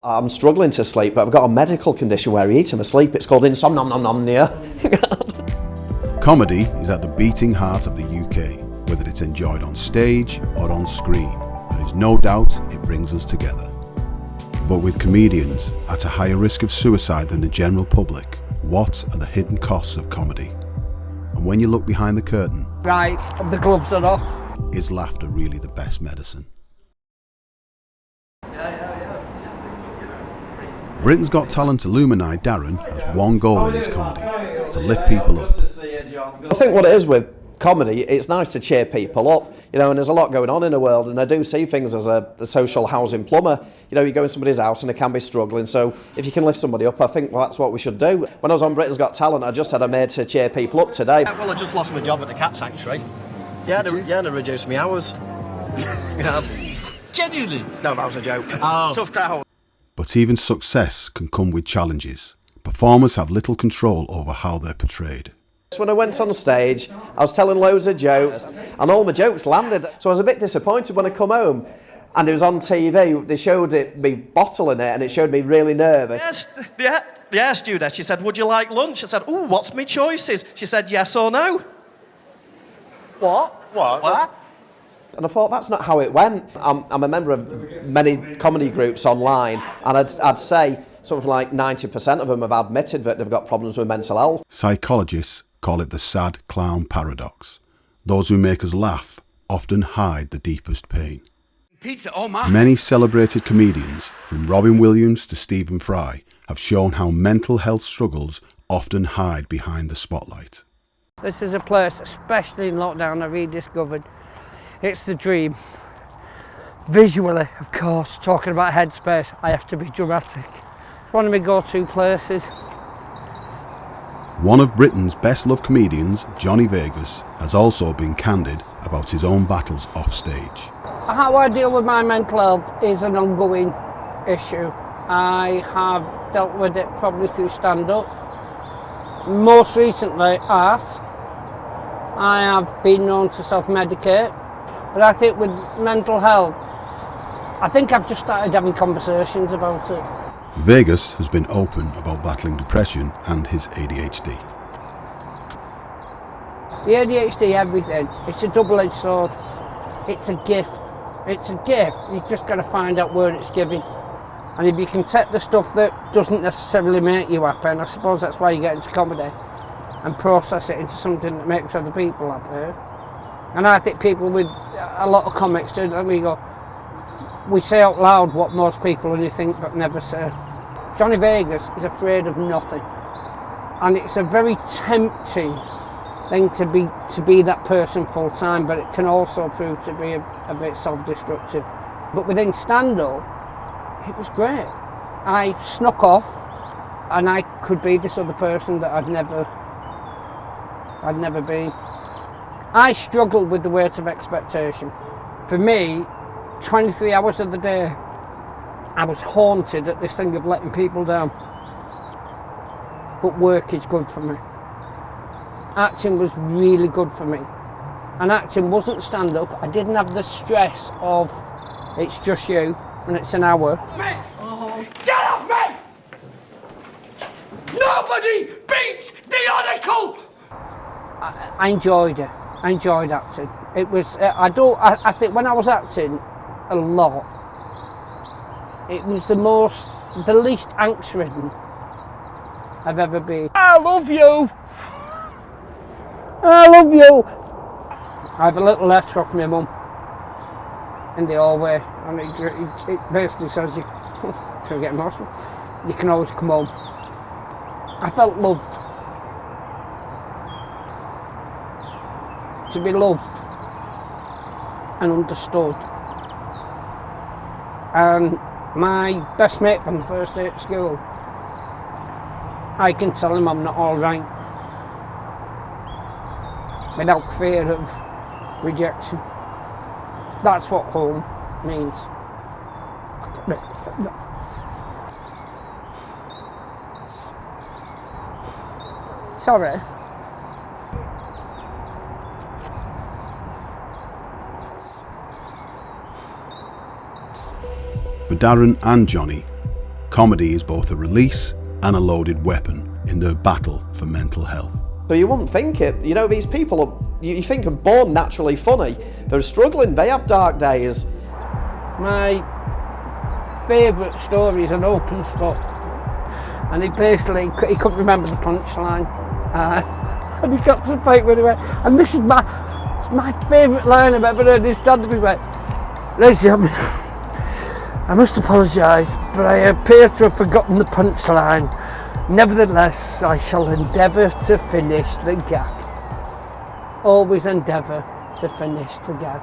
I'm struggling to sleep, but I've got a medical condition where I eat in my sleep. It's called insomnia. Comedy is at the beating heart of the UK, whether it's enjoyed on stage or on screen. There is no doubt it brings us together. But with comedians at a higher risk of suicide than the general public, what are the hidden costs of comedy? And when you look behind the curtain, right, the gloves are off. Is laughter really the best medicine? Britain's Got Talent alumni Darren has one goal in his comedy: to lift people up. I think what it is with comedy, it's nice to cheer people up, and there's a lot going on in the world, and I do see things as a social housing plumber. You go in somebody's house and they can be struggling, so if you can lift somebody up, I think that's what we should do. When I was on Britain's Got Talent, I just had a made to cheer people up today. Well, I just lost my job at the cat sanctuary. They reduced my hours. Genuinely? No, that was a joke. Oh. Tough crowd. But even success can come with challenges. Performers have little control over how they're portrayed. When I went on stage, I was telling loads of jokes, and all my jokes landed. So I was a bit disappointed when I come home, and it was on TV. They showed me bottling it, and it showed me really nervous. Yes, the air stewardess, she said, "Would you like lunch?" I said, "Ooh, what's my choices?" She said, "Yes or no." What? What? And I thought, that's not how it went. I'm a member of many comedy groups online, and I'd say something like 90% of them have admitted that they've got problems with mental health. Psychologists call it the sad clown paradox. Those who make us laugh often hide the deepest pain. Pizza, oh my. Many celebrated comedians, from Robin Williams to Stephen Fry, have shown how mental health struggles often hide behind the spotlight. This is a place, especially in lockdown, I rediscovered. It's the dream. Visually, of course, talking about headspace, I have to be dramatic. It's one of my go-to places. One of Britain's best-loved comedians, Johnny Vegas, has also been candid about his own battles off stage. How I deal with my mental health is an ongoing issue. I have dealt with it probably through stand-up. Most recently, art. I have been known to self-medicate. But I think with mental health, I think I've just started having conversations about it. Vegas has been open about battling depression and his ADHD. The ADHD, everything. It's a double-edged sword. It's a gift. It's a gift. You've just got to find out where it's given. And if you can take the stuff that doesn't necessarily make you happy, and I suppose that's why you get into comedy, and process it into something that makes other people happy. And I think people with a lot of comics do, we say out loud what most people only think but never say. Johnny Vegas is afraid of nothing. And it's a very tempting thing to be that person full time, but it can also prove to be a bit self-destructive. But within stand-up, it was great. I snuck off and I could be this other person that I'd never been. I struggled with the weight of expectation. For me, 23 hours of the day, I was haunted at this thing of letting people down. But work is good for me. Acting was really good for me. And acting wasn't stand-up. I didn't have the stress of, it's just you, and it's an hour. Me! Get off me! Nobody beats the article! I enjoyed it. I enjoyed acting. It was, I think when I was acting a lot, it was the least angst-ridden I've ever been. I love you! I love you! I have a little letter off my mum in the hallway, and it basically says, can I get emotional? You can always come home. I felt loved. To be loved and understood. And my best mate from the first day at school, I can tell him I'm not all right without fear of rejection. That's what home means. Sorry. For Darren and Johnny, comedy is both a release and a loaded weapon in their battle for mental health. So you wouldn't think it. You know, these people, you think are born naturally funny. They're struggling. They have dark days. My favourite story is an open spot. And he couldn't remember the punchline. And he got to the point where he went, and this is my favourite line I've ever heard. He stand up and went, "Ladies and gentlemen, I must apologise, but I appear to have forgotten the punchline. Nevertheless, I shall endeavour to finish the gag." Always endeavour to finish the gag.